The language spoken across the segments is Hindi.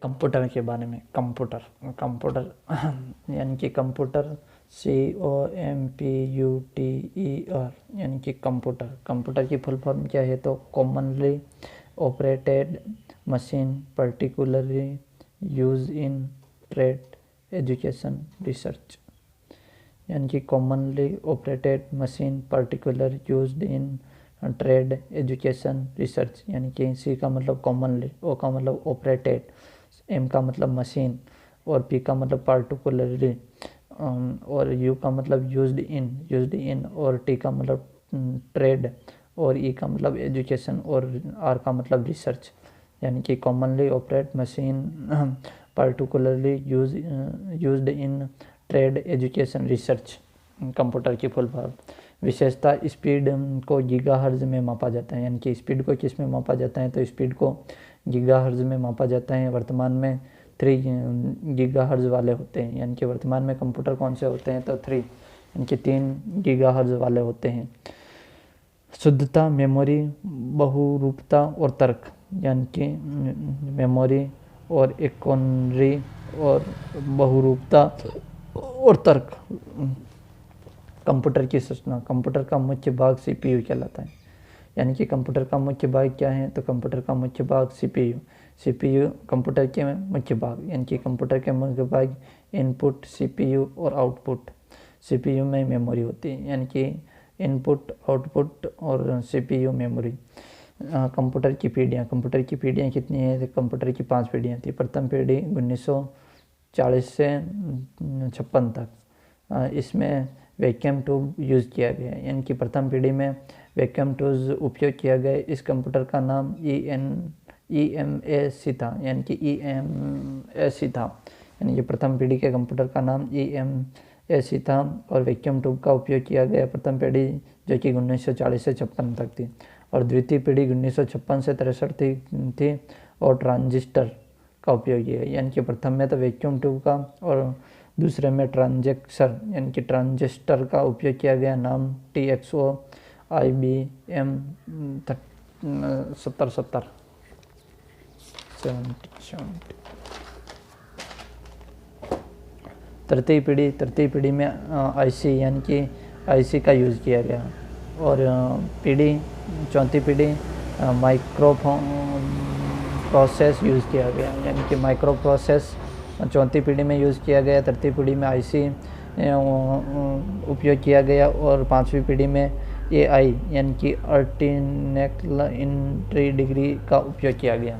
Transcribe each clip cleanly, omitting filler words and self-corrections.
कंप्यूटर के बारे में। कंप्यूटर यानी कि कंप्यूटर COMPUTER यानी कि कंप्यूटर की फुल फॉर्म क्या है तो commonly operated machine particularly use in trade education research यानी कि commonly operated machine particular used in trade education research यानी कि C का मतलब कॉमनली, O का मतलब ऑपरेटेड, M का मतलब मशीन और P का मतलब पार्टिकुलरली और U का मतलब यूज्ड इन और T का मतलब ट्रेड और E का मतलब एजुकेशन और R का मतलब रिसर्च यानी कि commonly operate machine particularly used in trade education research computer की फुल फॉर्म। विशेषता स्पीड को गीगाहर्ट्ज़ में मापा जाता है यानी कि स्पीड को किस में मापा जाता है तो स्पीड को गीगाहर्ट्ज़ में मापा जाता है। वर्तमान में 3 गीगाहर्ट्ज़ वाले होते हैं यानी कि वर्तमान में कंप्यूटर कौन से होते हैं तो 3 यानी कि 3 गीगाहर्ट्ज़ वाले होते हैं। शुद्धता, मेमोरी, बहुरूपता और तर्क यानी कि मेमोरी और इकोनरी और बहुरूपता और तर्क। कंप्यूटर की सूचना, कंप्यूटर का मुख्य भाग CPU कहलाता है यानी कि कंप्यूटर का मुख्य भाग क्या है तो कंप्यूटर का मुख्य भाग CPU कंप्यूटर के मुख्य भाग यानी कि कंप्यूटर के मुख्य भाग इनपुट CPU और आउटपुट। CPU में मेमोरी होती है यानी कि इनपुट आउटपुट और CPU मेमोरी। कंप्यूटर की पीढ़ियाँ कितनी है कंप्यूटर की 5 पीढ़ियाँ थी। प्रथम पीढ़ी 1940 से 56 तक, इसमें वैक्यूम ट्यूब यूज़ किया गया यानी कि प्रथम पीढ़ी में वैक्यूम ट्यूब उपयोग किया गया। इस कंप्यूटर का नाम EMAC था यानी कि EMAC था यानी कि प्रथम पीढ़ी के कंप्यूटर का नाम EMAC था और वैक्यूम ट्यूब का उपयोग किया गया प्रथम पीढ़ी जो कि 1940 से 56 तक थी और द्वितीय पीढ़ी 1956 से 63 थी और ट्रांजिस्टर का उपयोग किया यानी कि प्रथम में तो वैक्यूम ट्यूब का और दूसरे में ट्रांजिस्टर यानी कि ट्रांजिस्टर का उपयोग किया गया। नाम TXO IBM 7070। तृतीय पीढ़ी में IC यानी कि IC का यूज़ किया गया और चौथी पीढ़ी माइक्रो प्रोसेस यूज़ किया गया यानी कि माइक्रो प्रोसेस चौथी पीढ़ी में यूज़ किया गया। तृतीय पीढ़ी में IC उपयोग किया गया और पांचवी पीढ़ी में AI यानी कि अल्टरनेट एंट्री डिग्री का उपयोग किया गया।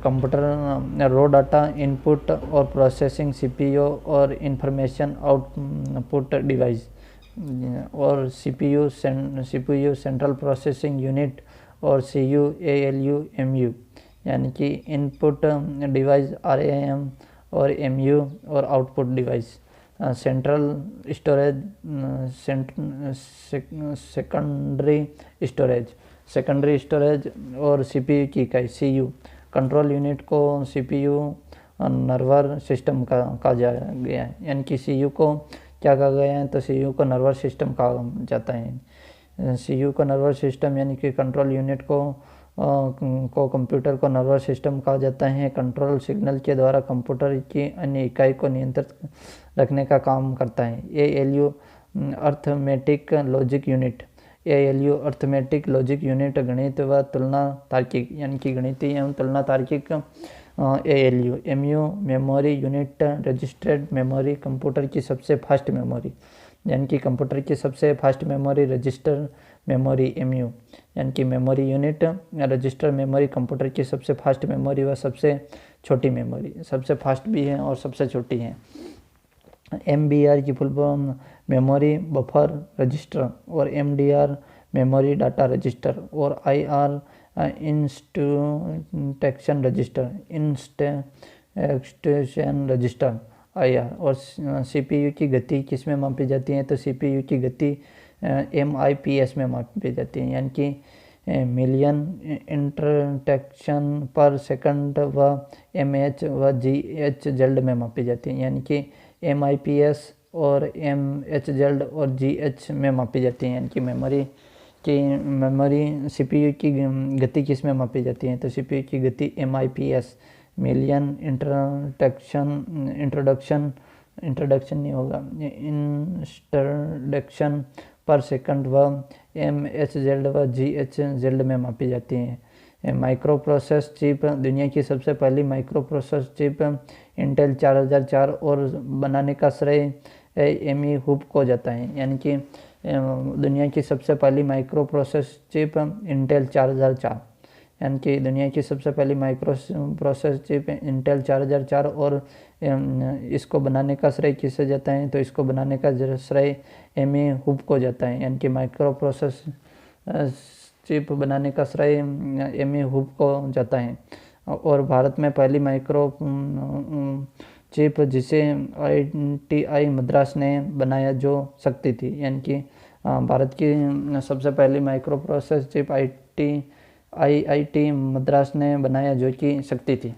कंप्यूटर रो डाटा इनपुट और प्रोसेसिंग CPU और इंफॉर्मेशन आउटपुट डिवाइस और CPU सेंट्रल प्रोसेसिंग यूनिट और CU ALU MU यानी कि इनपुट डिवाइस RAM और MU और output device. Central storage secondary storage और CPU की इकाई CU। कंट्रोल यूनिट को CPU नर्वर सिस्टम कहा गया है यानी कि CU को क्या कहा गया है तो CU को नर्वर सिस्टम कहा जाता है। CU को नर्वर सिस्टम यानी कि कंट्रोल यूनिट को कंप्यूटर को नर्वस सिस्टम कहा जाता है। कंट्रोल सिग्नल के द्वारा कंप्यूटर की अन्य इकाई को नियंत्रित रखने का काम करता है। ALU अर्थमेटिक लॉजिक यूनिट गणित व तुलना तार्किक यानी कि गणितीय एवं तुलना तार्किक ALU। MU memory unit registered memory computer की सबसे फास्ट मेमोरी यानी कि कंप्यूटर की सबसे fast memory register memory MU यानी कि memory unit register memory computer की सबसे फास्ट मेमोरी व सबसे छोटी मेमोरी, सबसे फास्ट भी है और सबसे छोटी है। MBR की full form memory buffer register और MDR मेमोरी डाटा रजिस्टर और IR इंस्ट्रक्शन रजिस्टर IR। और CPU की गति किस में मापी जाती है तो CPU की गति MIPS में मापी जाती है यानी कि मिलियन इंटरैक्शन पर सेकंड व MH व GH जल्द में मापी जाती है यानी कि MIPS और MH जल्द और GH में मापी जाती है यानी कि मेमोरी कि मेमोरी सीपीयू की गति किस में मापी जाती है, तो सीपीयू की गति MIPS मिलियन इंट्रोडक्शन नहीं होगा, इंस्ट्रडक्शन पर सेकंड व MHz व GHz में मापी जाती है। माइक्रो प्रोसेस चिप, दुनिया की सबसे पहली माइक्रो प्रोसेस चिप इंटेल 4004 और बनाने का श्रेय एमी हुप को जाता है। यानी कि दुनिया की सबसे पहली माइक्रो प्रोसेस चिप इंटेल 4004, यानी कि दुनिया की सबसे पहली माइक्रो प्रोसेस चिप इंटेल 4004 और इसको बनाने का श्रेय किसे जाता है, तो इसको बनाने का श्रेय एमी हुप को जाता है। यानी कि माइक्रो प्रोसेस चिप बनाने का श्रेय एमी हुप को जाता है। और भारत में पहली माइक्रो चिप जिसे IIT मद्रास ने बनाया जो शक्ति थी, यानी कि भारत की सबसे पहली micro process chip IIT Madras ने बनाया जो कि शक्ति थी।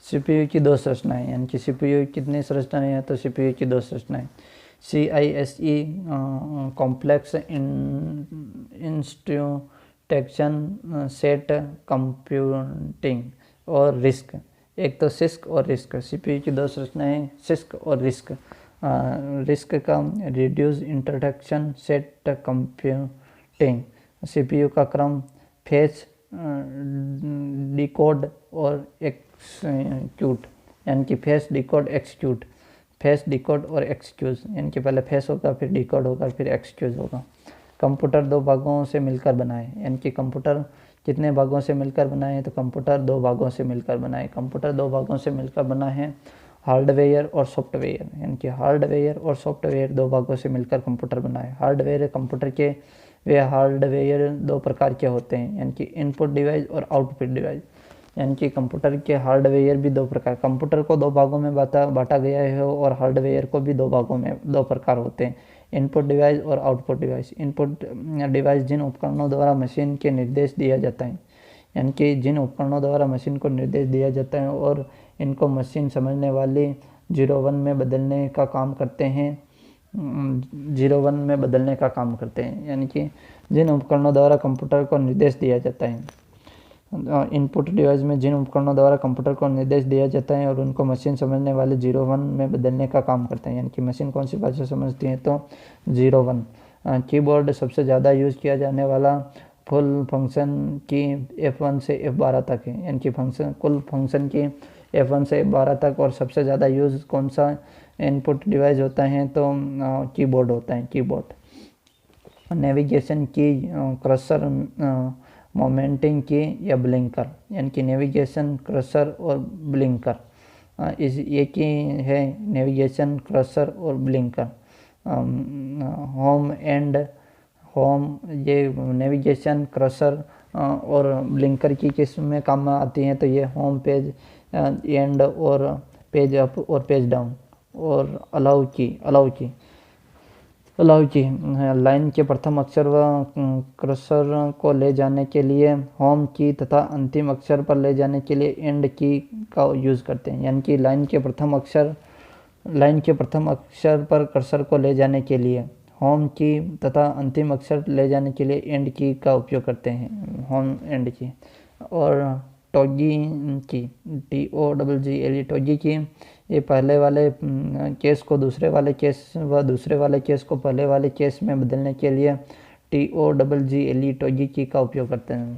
CPU की दो संरचनाएं, यानी कि CPU कितनी संरचनाएं हैं, तो CPU की दो संरचनाएं CISE complex instruction set computing और रिस्क। एक तो सिस्क और रिस्क। CPU की दो संरचनाएं सिस्क और रिस्क। रिस्क का reduce instruction set computing. CPU का क्रम फेच डिकोड और एक्सिक्यूट, यानी कि fetch decode execute, fetch decode और एक्सिक्यूट, यानी कि पहले फेच होगा फिर डिकोड होगा फिर एक्सिक्यूट होगा। कंप्यूटर दो भागों से मिलकर बना है, यानी कि कंप्यूटर कितने भागों से मिलकर बना है, तो कंप्यूटर दो भागों से मिलकर बना है। कंप्यूटर दो भागों से मिलकर बना है, हार्डवेयर और सॉफ्टवेयर, यानी कि हार्डवेयर और सॉफ्टवेयर दो भागों से मिलकर कंप्यूटर बना है। हार्डवेयर कंप्यूटर के वे हार्डवेयर दो प्रकार के होते हैं, यानी कि इनपुट डिवाइस और आउटपुट डिवाइस। यानी कि कंप्यूटर के हार्डवेयर भी दो प्रकार, कंप्यूटर को दो भागों में बांटा गया है और हार्डवेयर को भी दो भागों में दो प्रकार होते हैं, इनपुट डिवाइस और आउटपुट डिवाइस। इनपुट डिवाइस जिन उपकरणों द्वारा मशीन के निर्देश दिया जाता है, यानी कि जिन उपकरणों द्वारा मशीन को निर्देश दिया जाता है और इनको मशीन समझने वाली 01 में बदलने का काम करते हैं, 01 में बदलने का काम करते हैं, यानी कि जिन उपकरणों द्वारा कंप्यूटर को निर्देश दिया जाता है। इनपुट डिवाइस में जिन उपकरणों द्वारा कंप्यूटर को निर्देश दिया जाता है और उनको मशीन समझने वाले 01 में बदलने का काम करते हैं, यानी कि मशीन कौन सी भाषा समझती है, तो 01। कीबोर्ड सबसे ज़्यादा यूज़ किया जाने वाला फुल फंक्शन की F1 से F12 तक है, यानी कि कुल फंक्शन की F1 से F12 तक। और सबसे ज़्यादा यूज़ कौन सा इनपुट डिवाइस होता है, तो कीबोर्ड होता है, कीबोर्ड। नेविगेशन की, क्रसर, मोमेंटिंग की या ब्लिंकर, यानी कि नेविगेशन, क्रसर और ब्लिंकर इस एक ही है, नेविगेशन, क्रसर और ब्लिंकर। होम ये नेविगेशन, क्रसर और ब्लिंकर की किस में काम आती हैं, तो ये होम पेज एंड और पेज अप और पेज डाउन। और अलाउ की लाइन के प्रथम अक्षर व क्रसर को ले जाने के लिए होम की तथा अंतिम अक्षर पर ले जाने के लिए एंड की का यूज़ करते हैं, यानी कि लाइन के प्रथम अक्षर पर कर्सर को ले जाने के लिए होम की तथा अंतिम अक्षर ले जाने के लिए एंड की का उपयोग करते हैं, होम एंड की। और टॉगी की, TOGGLE, टॉगी की, ये पहले वाले केस को दूसरे वाले केस व दूसरे वाले केस को पहले वाले केस में बदलने के लिए TOGGLE, टॉगी की का उपयोग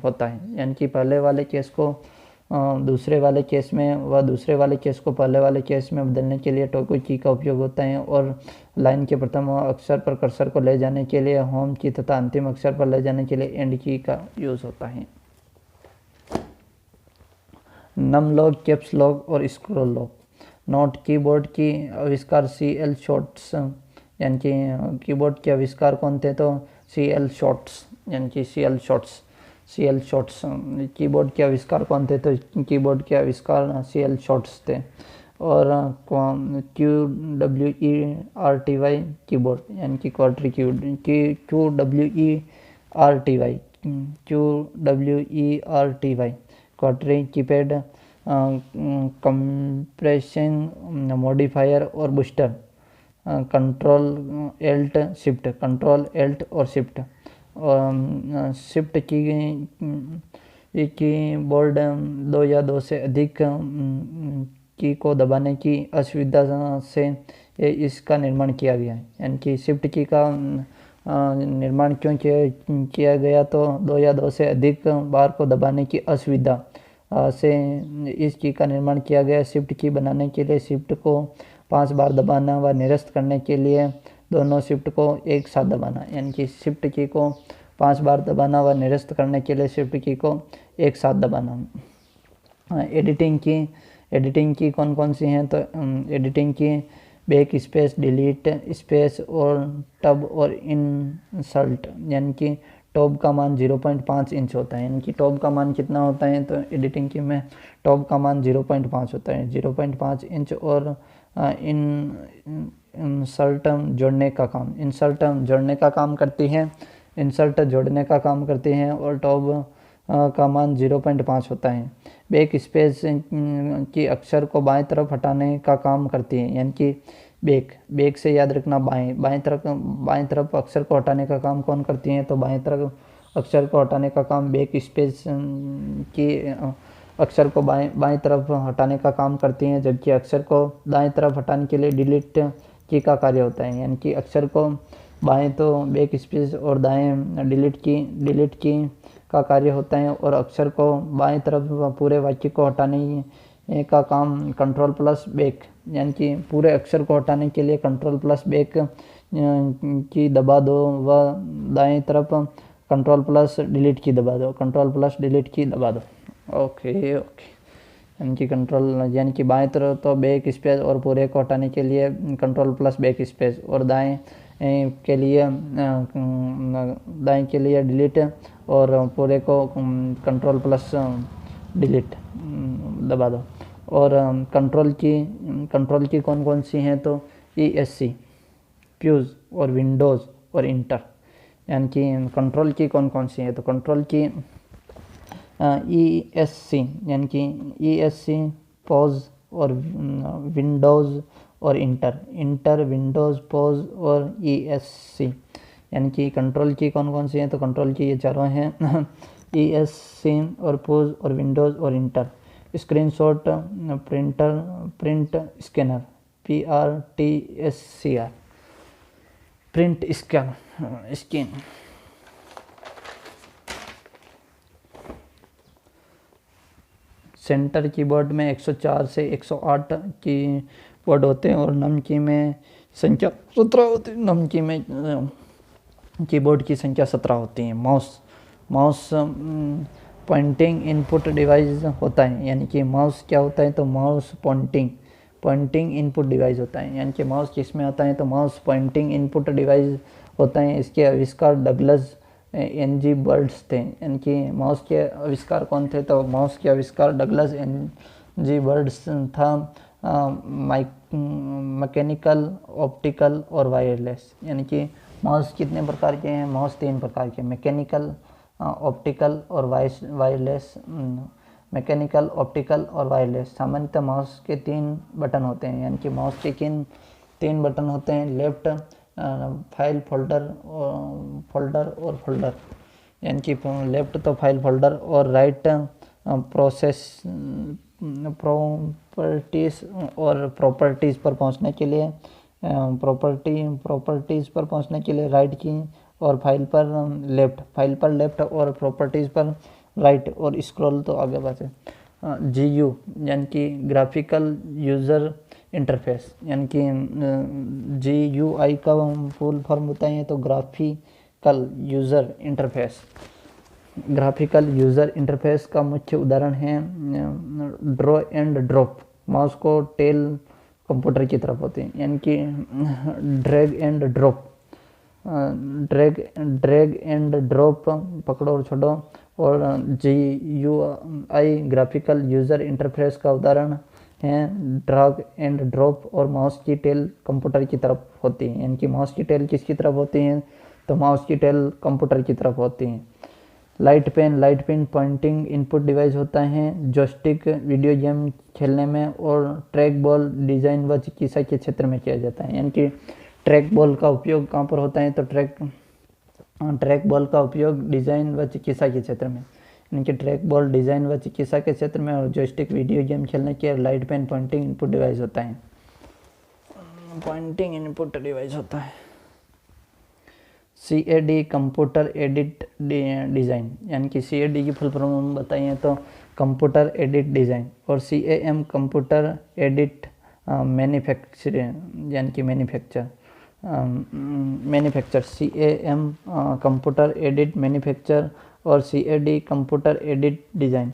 होता है, यानी कि पहले वाले केस को दूसरे वाले केस में व दूसरे वाले केस को पहले वाले केस में बदलने के लिए टॉगी की का उपयोग होता है। और लाइन के प्रथम अक्षर पर कर्सर को ले जाने के लिए होम की तथा अंतिम अक्षर पर ले जाने के लिए एंड की का यूज़ होता है। नम लॉक, कैप्स लॉक और स्क्रॉल लॉक। नोट कीबोर्ड की आविष्कार CL शॉर्ट्स, यानी कि कीबोर्ड के आविष्कार कौन थे, तो CL शॉर्ट्स, यानी कि CL शॉर्ट्स। कीबोर्ड के आविष्कार कौन थे, तो कीबोर्ड के आविष्कार CL शॉर्ट्स थे। और QWERTY कीबोर्ड, यानी कि क्वार्टरी QWERTY क्वार्टरी कीपैड कंप्रेशन मॉडिफायर और बूस्टर, कंट्रोल एल्ट और शिफ्ट, शिफ्ट की बोर्ड 2 या 2 से अधिक की को दबाने की असुविधा से इसका निर्माण किया गया है। यानी कि शिफ्ट की का निर्माण क्यों किया गया, तो 2 या 2 से अधिक बार को दबाने की असुविधा से इस की का निर्माण किया गया। शिफ्ट की बनाने के लिए शिफ्ट को 5 बार दबाना व निरस्त करने के लिए दोनों शिफ्ट को एक साथ दबाना। यानी कि शिफ्ट की को 5 बार दबाना व निरस्त करने के लिए शिफ्ट की को एक साथ दबाना। एडिटिंग की कौन कौन सी हैं, तो एडिटिंग की बैक स्पेस, डिलीट स्पेस और टब और इंसर्ट। यानी कि टॉप का मान 0.5 इंच होता है। यानी कि टॉप का मान कितना होता है, तो एडिटिंग की में टॉप का मान 0.5 होता है, 0.5 इंच। और इंसर्ट जोड़ने का काम करती है और टॉप का मान 0.5 होता है। बैक स्पेस की अक्षर को बाएं तरफ हटाने का काम करती है। यानी कि बैक से याद रखना, बाएं तरफ अक्षर को हटाने का काम कौन करती है, तो बाएं तरफ अक्षर को हटाने का काम बैक स्पेस की अक्षर को बाएं तरफ हटाने का काम करती हैं, जबकि अक्षर को दाएं तरफ हटाने के लिए डिलीट की का कार्य होता है। यानी कि अक्षर को बाएं तो बैक स्पेस और दाएं डिलीट की का कार्य होता है, और अक्षर को बाएं तरफ पूरे वाक्य को हटाने का काम कंट्रोल प्लस बैक, यानी कि पूरे अक्षर को हटाने के लिए कंट्रोल प्लस बैक की दबा दो व दाएं तरफ कंट्रोल प्लस डिलीट की दबा दो। ओके। यानी कि यानी कि बाएं तरफ तो बैक स्पेस और पूरे को हटाने के लिए कंट्रोल प्लस बैक स्पेस, और दाएं के लिए डिलीट और पूरे को कंट्रोल प्लस डिलीट दबा दो। और कंट्रोल की कौन कौन सी हैं, तो ESC, फ्यूज और विंडोज़ और इंटर। यानी कि कंट्रोल की कौन कौन सी है, तो कंट्रोल की ESC, यानी कि ESC पॉज और विंडोज़ और इंटर विंडोज़ पॉज और ESC। यानी कि कंट्रोल की कौन कौन सी हैं, तो कंट्रोल की ये चारों हैं ESC और पॉज और विंडोज़ और inter. Screenshot, print scanner, PRTSCR, print scan. Centre keyboard में 104 से 108 कीबोर्ड होते हैं और नम की में संख्या 17 होती है। नम की में कीबोर्ड की संख्या 17 होती है। माउस पॉइंटिंग इनपुट डिवाइस होता है। यानी कि माउस क्या होता है, तो माउस पॉइंटिंग इनपुट डिवाइस होता है। यानी कि माउस किस में आता है, तो माउस पॉइंटिंग इनपुट डिवाइस होता है। इसके आविष्कार डगलस NG बर्ड्स थे। यानी कि माउस के आविष्कार कौन थे, तो माउस के आविष्कार डगलस NG बर्ड्स था। मैकेनिकल, ऑप्टिकल और वायरलेस। यानी कि माउस कितने प्रकार के हैं, माउस 3 प्रकार के, मैकेनिकल, ऑप्टिकल और वायरलेस। मैकेनिकल, ऑप्टिकल और वायरलेस। सामान्यतः माउस के 3 बटन होते हैं। यानी कि माउस के 3 बटन होते हैं, लेफ्ट फाइल फोल्डर और फोल्डर। यानी कि लेफ्ट तो फाइल फोल्डर और राइट प्रॉपर्टीज़ पर पहुंचने के लिए प्रॉपर्टीज़ पर पहुंचने के लिए राइट की, और फाइल पर लेफ्ट और प्रॉपर्टीज़ पर राइट, और स्क्रॉल तो आगे बढ़े। GU यानी कि ग्राफिकल यूज़र इंटरफेस। यानी कि GUI का फुल फॉर्म होता है, तो ग्राफिकल यूज़र इंटरफेस का मुख्य उदाहरण है ड्रॉ एंड ड्रॉप। माउस को टेल कंप्यूटर की तरफ होती है। यानी कि ड्रैग एंड ड्रॉप पकड़ो और छोड़ो। और GUI ग्राफिकल यूज़र इंटरफेस का उदाहरण है ड्रैग एंड ड्रॉप। और माउस की टेल कंप्यूटर की तरफ होती है। यानी कि माउस की टेल किसकी तरफ होती है, तो माउस की टेल कंप्यूटर की तरफ होती है। Light pen pointing input device होता है। जॉयस्टिक वीडियो गेम खेलने में, और ट्रैक बॉल डिज़ाइन व चिकित्सा के क्षेत्र में किया जाता है। यानी कि ट्रैक बॉल का उपयोग कहाँ पर होता है, तो ट्रैक बॉल का उपयोग डिज़ाइन व चिकित्सा के क्षेत्र में, यानी कि ट्रैक बॉल डिज़ाइन व चिकित्सा के क्षेत्र में, और जॉयस्टिक वीडियो गेम खेलने के light pen pointing input device होता है। पॉइंटिंग इनपुट डिवाइस होता है। CAD कंप्यूटर एडिट डिज़ाइन, यानी कि CAD की फुल फॉर्म हम बताइए तो कंप्यूटर एडिट डिज़ाइन, और CAM कंप्यूटर एडिट मैन्युफैक्चरिंग, यानी कि manufacture CAM computer edit manufacture, और CAD कंप्यूटर एडिट डिज़ाइन।